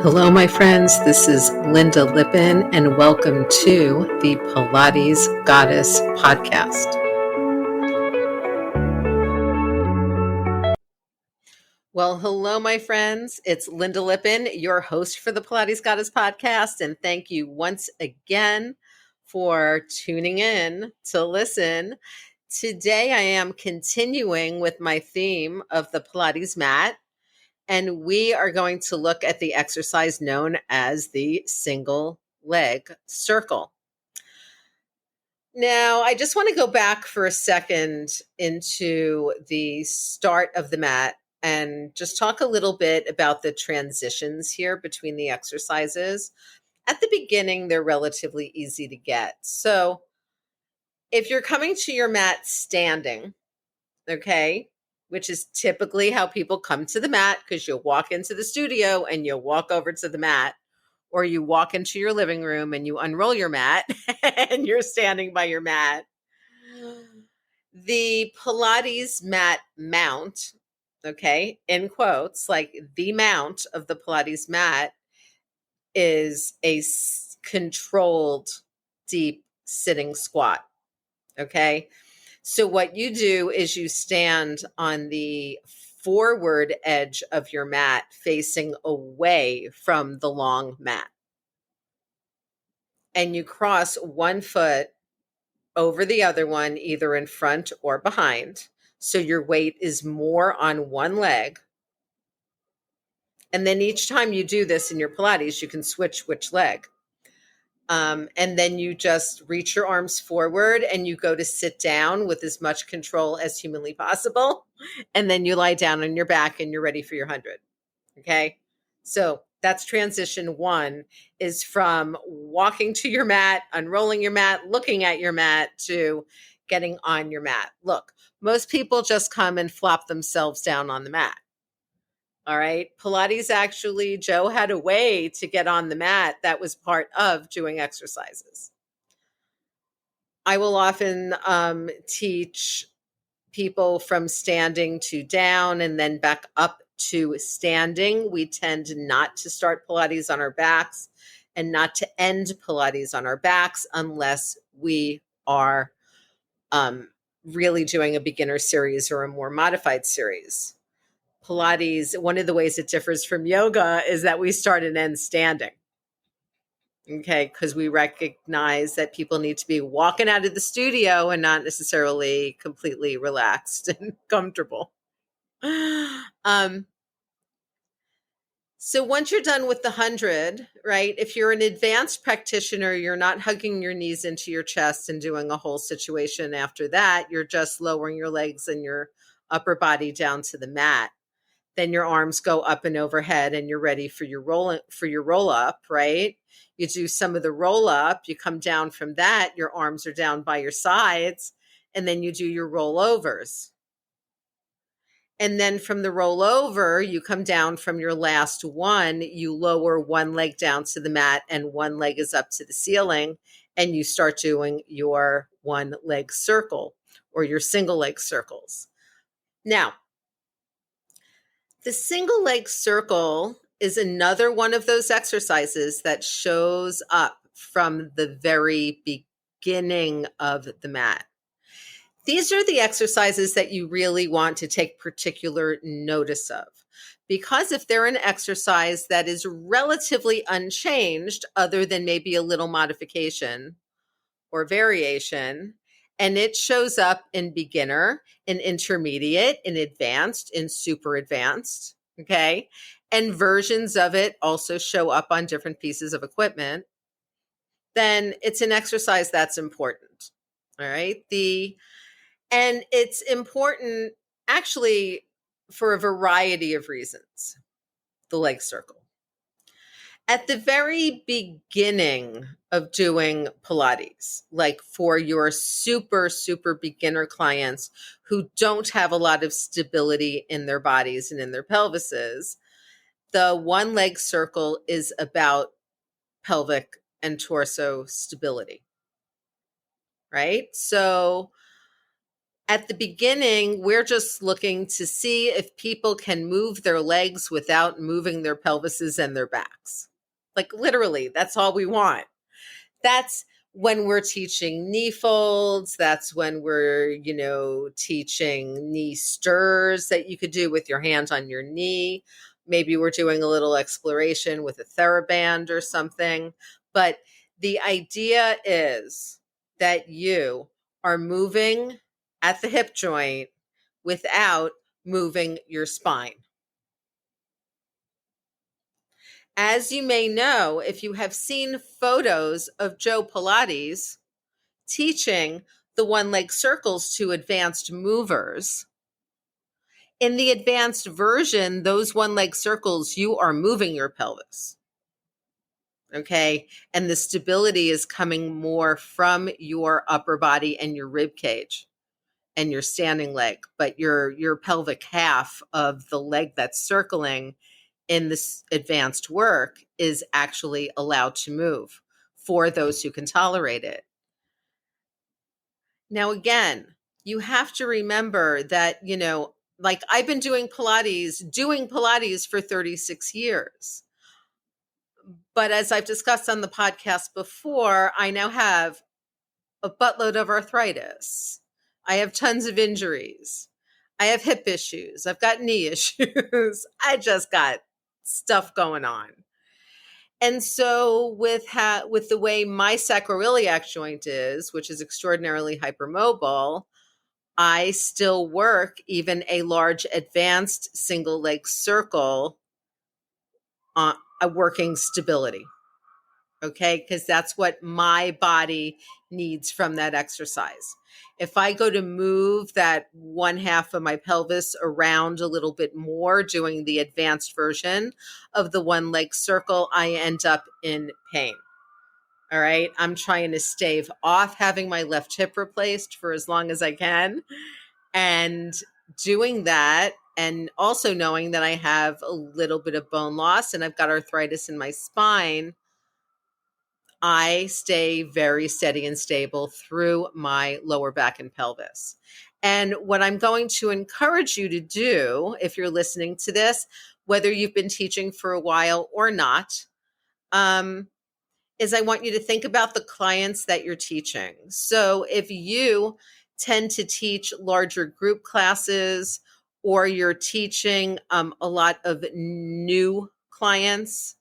Hello, my friends. This is Lynda Lippin, and welcome to the Pilates Goddess podcast. Well, hello, my friends. It's Lynda Lippin, your host for the Pilates Goddess podcast, and thank you once again for tuning in to listen. Today, I am continuing with my theme of the Pilates mat. And we are going to look at the exercise known as the single leg circle. Now, I just want to go back for a second into the start of the mat and just talk a little bit about the transitions here between the exercises. At the beginning, they're relatively easy to get. So if you're coming to your mat standing, okay, which is typically how people come to the mat, because you'll walk into the studio and you'll walk over to the mat, or you walk into your living room and you unroll your mat and you're standing by your mat. The Pilates mat mount, okay, in quotes, like the mount of the Pilates mat is a controlled deep sitting squat, okay? So what you do is you stand on the forward edge of your mat facing away from the long mat. And you cross one foot over the other one, either in front or behind. So your weight is more on one leg. And then each time you do this in your Pilates, you can switch which leg. And then you just reach your arms forward and you go to sit down with as much control as humanly possible. And then you lie down on your back and you're ready for your 100. Okay. So that's transition one, is from walking to your mat, unrolling your mat, looking at your mat, to getting on your mat. Look, most people just come and flop themselves down on the mat. All right. Pilates, actually, Joe had a way to get on the mat that was part of doing exercises. I will often teach people from standing to down and then back up to standing. We tend not to start Pilates on our backs and not to end Pilates on our backs unless we are really doing a beginner series or a more modified series. Pilates, one of the ways it differs from yoga is that we start and end standing. Okay, because we recognize that people need to be walking out of the studio and not necessarily completely relaxed and comfortable. So once you're done with the 100, right, if you're an advanced practitioner, you're not hugging your knees into your chest and doing a whole situation after that. You're just lowering your legs and your upper body down to the mat. Then your arms go up and overhead and you're ready for your roll up, right? You do some of the roll up, you come down from that, your arms are down by your sides, and then you do your rollovers. And then from the rollover, you come down from your last one, you lower one leg down to the mat and one leg is up to the ceiling, and you start doing your one leg circle or your single leg circles. Now, the single leg circle is another one of those exercises that shows up from the very beginning of the mat. These are the exercises that you really want to take particular notice of, because if they're an exercise that is relatively unchanged, other than maybe a little modification or variation, and it shows up in beginner, in intermediate, in advanced, in super advanced, okay? And versions of it also show up on different pieces of equipment, then it's an exercise that's important, all right? And it's important actually for a variety of reasons, the leg circle. At the very beginning of doing Pilates, like for your super, super beginner clients who don't have a lot of stability in their bodies and in their pelvises, the one leg circle is about pelvic and torso stability, right? So At the beginning, we're just looking to see if people can move their legs without moving their pelvises and their backs. Like literally, that's all we want. That's when we're teaching knee folds. That's when we're, teaching knee stirs that you could do with your hands on your knee. Maybe we're doing a little exploration with a TheraBand or something. But the idea is that you are moving at the hip joint without moving your spine. As you may know, if you have seen photos of Joe Pilates teaching the one leg circles to advanced movers, in the advanced version, those one leg circles, you are moving your pelvis. Okay. And the stability is coming more from your upper body and your rib cage and your standing leg, but your pelvic half of the leg that's circling in this advanced work is actually allowed to move for those who can tolerate it. Now, again, you have to remember that, like I've been doing Pilates for 36 years. But as I've discussed on the podcast before, I now have a buttload of arthritis. I have tons of injuries. I have hip issues. I've got knee issues. I just got stuff going on. And so with the way my sacroiliac joint is, which is extraordinarily hypermobile, I still work even a large advanced single leg circle on a working stability. Okay, because that's what my body needs from that exercise. If I go to move that one half of my pelvis around a little bit more, doing the advanced version of the one leg circle, I end up in pain. All right, I'm trying to stave off having my left hip replaced for as long as I can. And doing that, and also knowing that I have a little bit of bone loss and I've got arthritis in my spine, I stay very steady and stable through my lower back and pelvis. And what I'm going to encourage you to do, if you're listening to this, whether you've been teaching for a while or not, is I want you to think about the clients that you're teaching. So if you tend to teach larger group classes, or you're teaching a lot of new clients,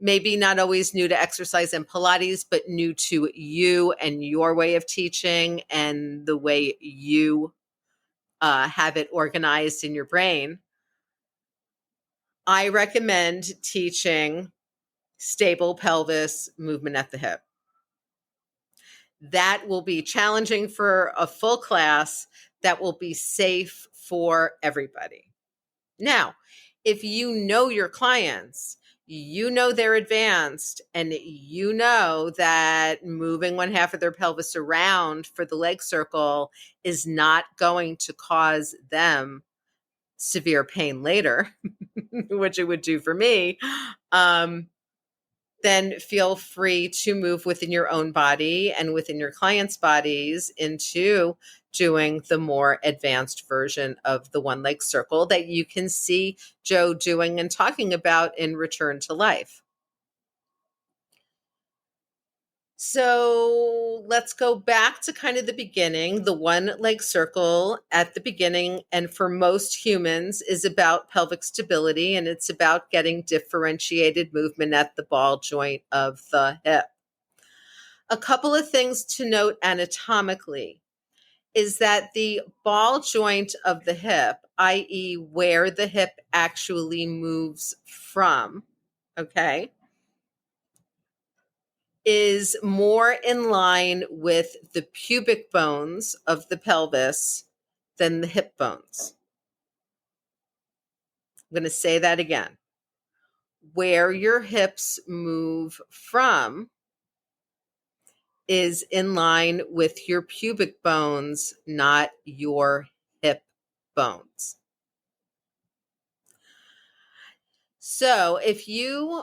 maybe not always new to exercise and Pilates, but new to you and your way of teaching and the way you have it organized in your brain, I recommend teaching stable pelvis movement at the hip. That will be challenging for a full class. That will be safe for everybody. Now, if you know your clients, you know they're advanced, and you know that moving one half of their pelvis around for the leg circle is not going to cause them severe pain later, which it would do for me, then feel free to move within your own body and within your clients' bodies into doing the more advanced version of the one leg circle that you can see Joe doing and talking about in Return to Life. So let's go back to kind of the beginning. The one leg circle at the beginning, and for most humans, is about pelvic stability, and it's about getting differentiated movement at the ball joint of the hip. A couple of things to note anatomically is that the ball joint of the hip, i.e., where the hip actually moves from, okay, is more in line with the pubic bones of the pelvis than the hip bones. I'm going to say that again. Where your hips move from is in line with your pubic bones, not your hip bones. So if you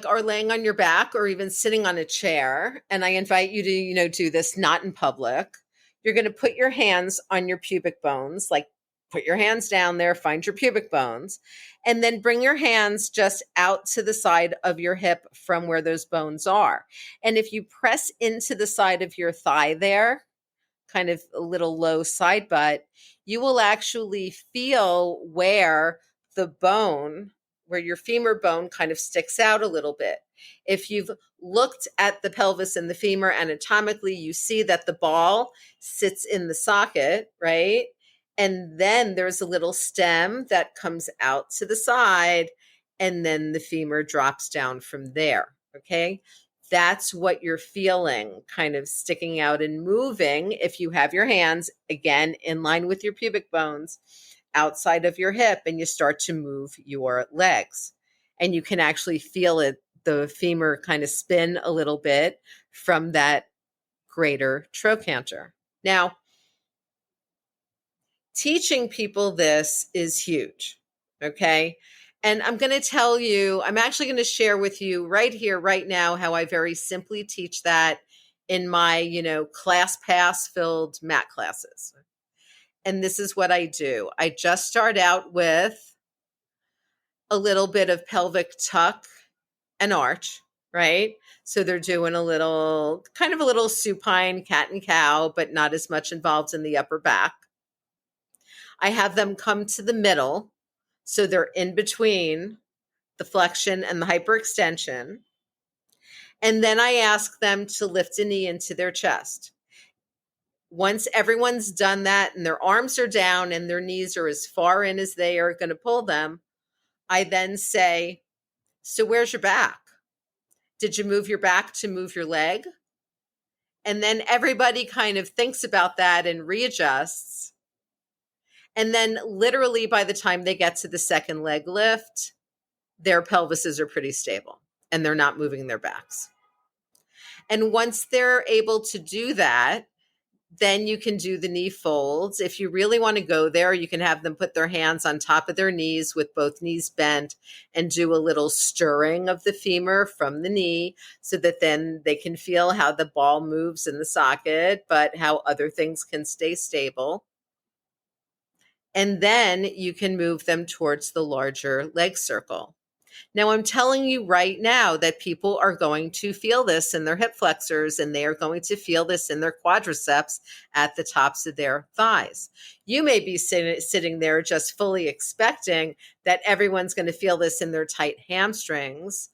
are laying on your back or even sitting on a chair, and I invite you to, do this not in public, You're going to put your hands on your pubic bones, like put your hands down there, find your pubic bones, and then bring your hands just out to the side of your hip from where those bones are. And if you press into the side of your thigh there, kind of a little low side butt, you will actually feel where the bone, where your femur bone kind of sticks out a little bit. If you've looked at the pelvis and the femur anatomically, you see that the ball sits in the socket, right? And then there's a little stem that comes out to the side, and then the femur drops down from there, okay? That's what you're feeling kind of sticking out and moving if you have your hands, again, in line with your pubic bones, outside of your hip, and you start to move your legs. And you can actually feel it, the femur kind of spin a little bit from that greater trochanter. Now, teaching people this is huge, okay? And I'm going to tell you, I'm actually going to share with you right here, right now, how I very simply teach that in my, class pass filled mat classes. And this is what I do. I just start out with a little bit of pelvic tuck and arch, right? So they're doing a little supine cat and cow, but not as much involved in the upper back. I have them come to the middle, so they're in between the flexion and the hyperextension. And then I ask them to lift a knee into their chest. Once everyone's done that and their arms are down and their knees are as far in as they are going to pull them, I then say, so where's your back? Did you move your back to move your leg? And then everybody kind of thinks about that and readjusts. And then literally by the time they get to the second leg lift, their pelvises are pretty stable and they're not moving their backs. And once they're able to do that, then you can do the knee folds. If you really want to go there, you can have them put their hands on top of their knees with both knees bent and do a little stirring of the femur from the knee so that then they can feel how the ball moves in the socket, but how other things can stay stable. And then you can move them towards the larger leg circle. Now, I'm telling you right now that people are going to feel this in their hip flexors and they are going to feel this in their quadriceps at the tops of their thighs. You may be sitting there just fully expecting that everyone's going to feel this in their tight hamstrings,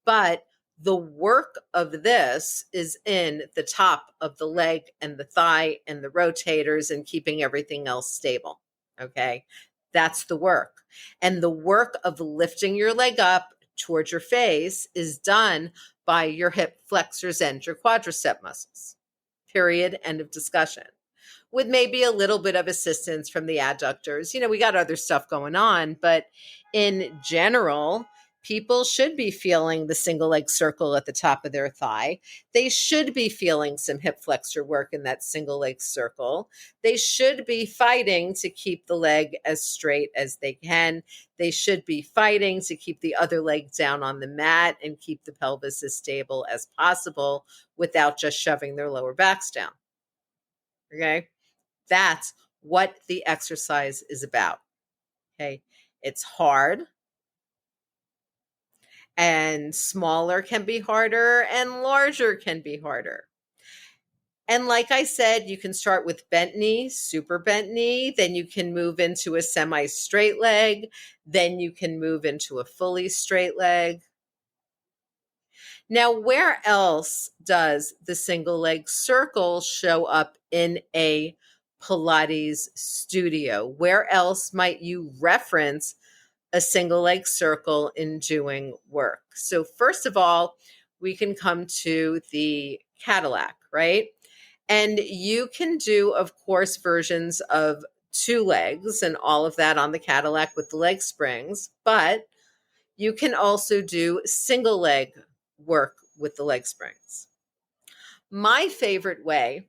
but the work of this is in the top of the leg and the thigh and the rotators and keeping everything else stable. Okay, that's the work. And the work of lifting your leg up towards your face is done by your hip flexors and your quadricep muscles. Period. End of discussion. With maybe a little bit of assistance from the adductors. We got other stuff going on, but in general, people should be feeling the single leg circle at the top of their thigh. They should be feeling some hip flexor work in that single leg circle. They should be fighting to keep the leg as straight as they can. They should be fighting to keep the other leg down on the mat and keep the pelvis as stable as possible without just shoving their lower backs down. Okay? That's what the exercise is about. Okay? It's hard. And smaller can be harder and larger can be harder. And like I said, you can start with bent knee, super bent knee, then you can move into a semi-straight leg, then you can move into a fully straight leg. Now, where else does the single leg circle show up in a Pilates studio? Where else might you reference a single leg circle in doing work? So first of all, we can come to the Cadillac, right? And you can do, of course, versions of two legs and all of that on the Cadillac with the leg springs, but you can also do single leg work with the leg springs. My favorite way,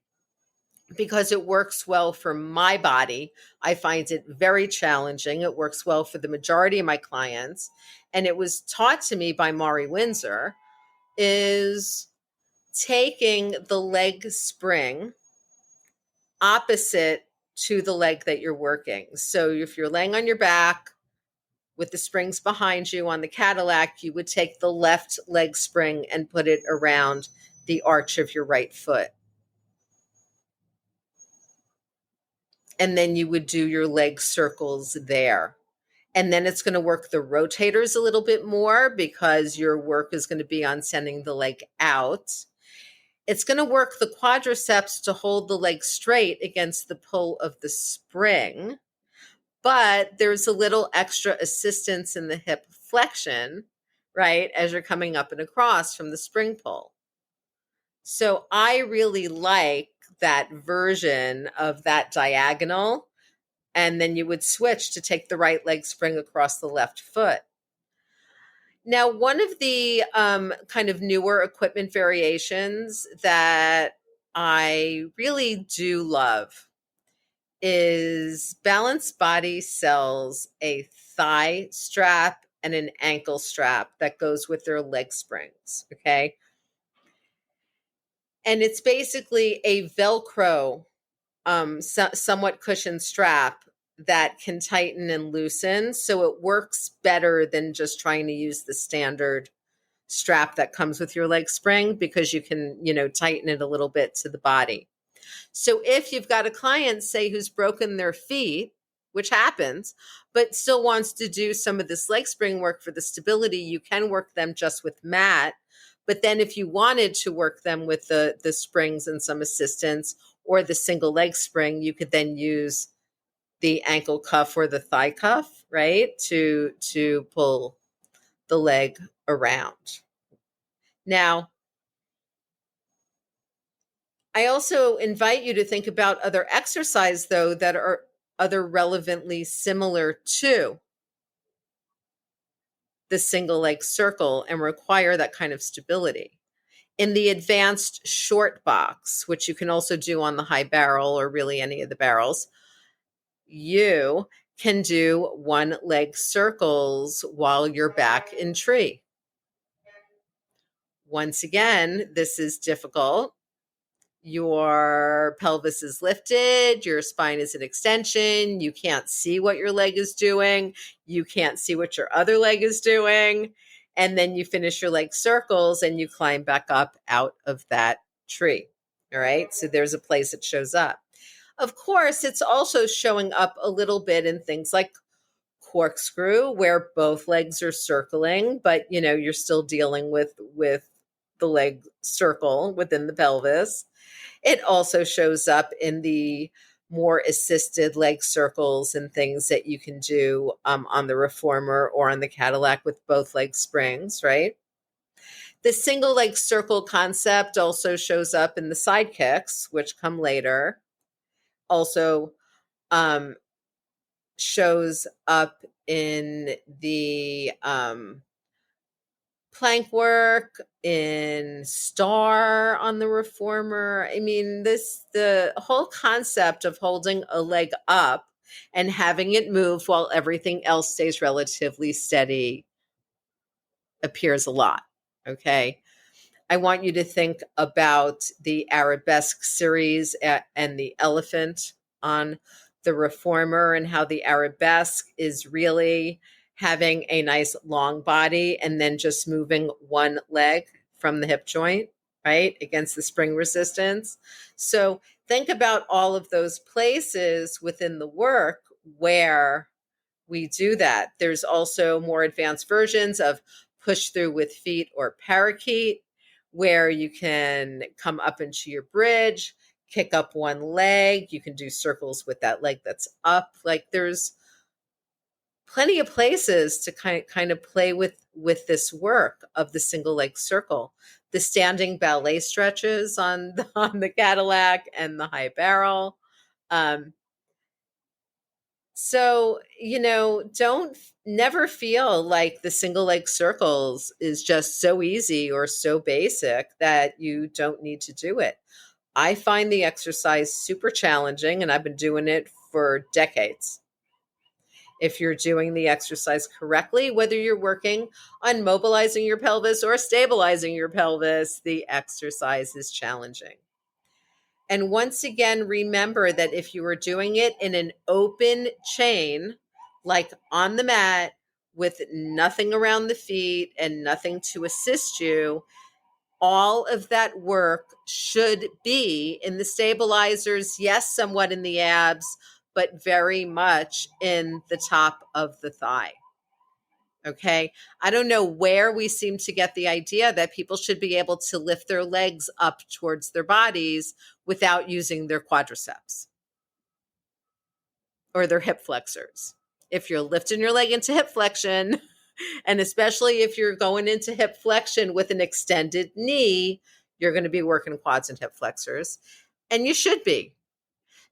because it works well for my body. I find it very challenging. It works well for the majority of my clients. And it was taught to me by Mari Windsor, is taking the leg spring opposite to the leg that you're working. So if you're laying on your back with the springs behind you on the Cadillac, you would take the left leg spring and put it around the arch of your right foot. And then you would do your leg circles there. And then it's going to work the rotators a little bit more because your work is going to be on sending the leg out. It's going to work the quadriceps to hold the leg straight against the pull of the spring, but there's a little extra assistance in the hip flexion, right, as you're coming up and across from the spring pull. So I really like that version of that diagonal. And then you would switch to take the right leg spring across the left foot. Now, one of the kind of newer equipment variations that I really do love is Balance Body sells a thigh strap and an ankle strap that goes with their leg springs, okay? And it's basically a Velcro, somewhat cushioned strap that can tighten and loosen. So it works better than just trying to use the standard strap that comes with your leg spring because you can, tighten it a little bit to the body. So if you've got a client, say, who's broken their feet, which happens, but still wants to do some of this leg spring work for the stability, you can work them just with mat. But then if you wanted to work them with the springs and some assistance or the single leg spring, you could then use the ankle cuff or the thigh cuff, right, to pull the leg around. Now, I also invite you to think about other exercise, though, that are other relevantly similar to the single leg circle and require that kind of stability. In the advanced short box, which you can also do on the high barrel or really any of the barrels, you can do one leg circles while you're back in tree. Once again, this is difficult. Your pelvis is lifted, your spine is an extension, you can't see what your leg is doing, you can't see what your other leg is doing, and then you finish your leg circles and you climb back up out of that tree. All right, so there's a place it shows up. Of course, it's also showing up a little bit in things like corkscrew, where both legs are circling, but you're still dealing with the leg circle within the pelvis. It also shows up in the more assisted leg circles and things that you can do on the reformer or on the Cadillac with both leg springs, right? The single leg circle concept also shows up in the side kicks, which come later. Also shows up in the plank work, in star on the reformer. I mean, the whole concept of holding a leg up and having it move while everything else stays relatively steady appears a lot. Okay. I want you to think about the arabesque series and the elephant on the reformer, and how the arabesque is really having a nice long body and then just moving one leg from the hip joint, right, against the spring resistance. So think about all of those places within the work where we do that. There's also more advanced versions of push through with feet or parakeet, where you can come up into your bridge, kick up one leg. You can do circles with that leg that's up. Like, there's plenty of places to kind of play with this work of the single leg circle. The standing ballet stretches on the Cadillac and the high barrel. So, don't never feel like the single leg circles is just so easy or so basic that you don't need to do it. I find the exercise super challenging, and I've been doing it for decades. If you're doing the exercise correctly, whether you're working on mobilizing your pelvis or stabilizing your pelvis, the exercise is challenging. And once again, remember that if you are doing it in an open chain, like on the mat with nothing around the feet and nothing to assist you, all of that work should be in the stabilizers, yes, somewhat in the abs, but very much in the top of the thigh. Okay. I don't know where we seem to get the idea that people should be able to lift their legs up towards their bodies without using their quadriceps or their hip flexors. If you're lifting your leg into hip flexion, and especially if you're going into hip flexion with an extended knee, you're going to be working quads and hip flexors. And you should be,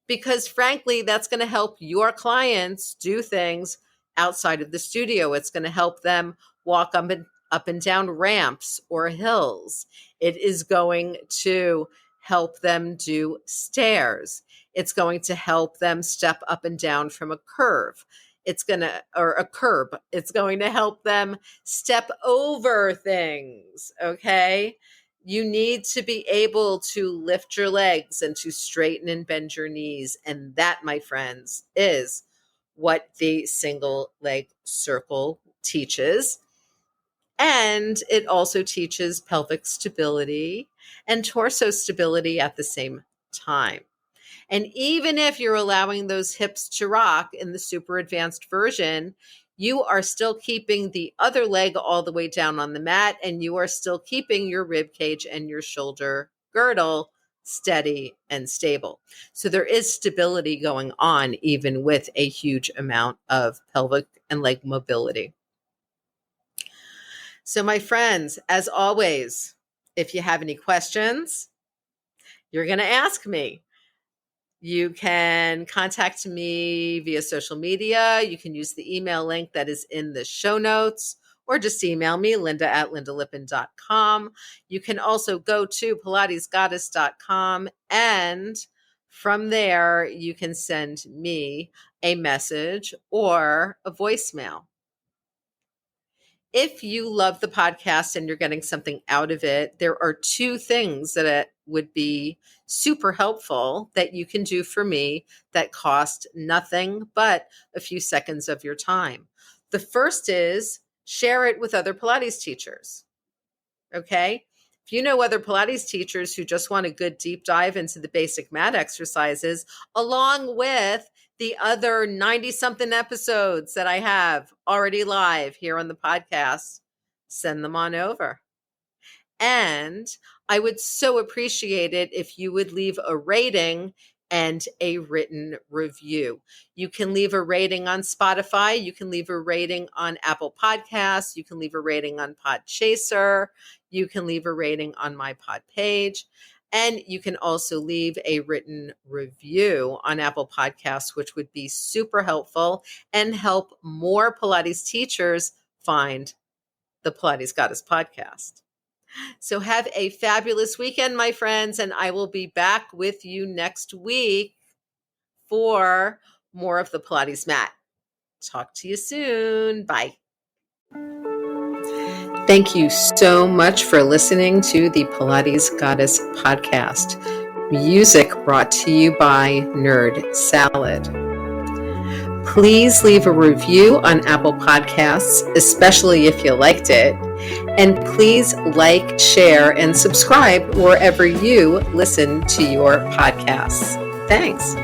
because frankly, that's going to help your clients do things outside of the studio. It's going to help them walk up and down ramps or hills. It is going to help them do stairs. It's going to help them step up and down from a curve. It's going to, or a curb. It's going to help them step over things. Okay. You need to be able to lift your legs and to straighten and bend your knees. And that, my friends, is what the single leg circle teaches. And it also teaches pelvic stability and torso stability at the same time. And even if you're allowing those hips to rock in the super advanced version, you are still keeping the other leg all the way down on the mat, and you are still keeping your rib cage and your shoulder girdle steady and stable. So there is stability going on even with a huge amount of pelvic and leg mobility. So my friends, as always, if you have any questions, you're going to ask me. You can contact me via social media. You can use the email link that is in the show notes, or just email me, Lynda@LyndaLippin.com. You can also go to PilatesGoddess.com, and from there, you can send me a message or a voicemail. If you love the podcast and you're getting something out of it, there are two things that it would be super helpful that you can do for me that cost nothing but a few seconds of your time. The first is share it with other Pilates teachers. Okay? If you know other Pilates teachers who just want a good deep dive into the basic mat exercises, along with the other 90-something episodes that I have already live here on the podcast, send them on over. And I would so appreciate it if you would leave a rating and a written review. You can leave a rating on Spotify. You can leave a rating on Apple Podcasts. You can leave a rating on Podchaser. You can leave a rating on my pod page. And you can also leave a written review on Apple Podcasts, which would be super helpful and help more Pilates teachers find the Pilates Goddess podcast. So have a fabulous weekend, my friends, and I will be back with you next week for more of the Pilates mat. Talk to you soon. Bye. Thank you so much for listening to the Pilates Goddess podcast. Music brought to you by Nerd Salad. Please leave a review on Apple Podcasts, especially if you liked it. And please like, share, and subscribe wherever you listen to your podcasts. Thanks.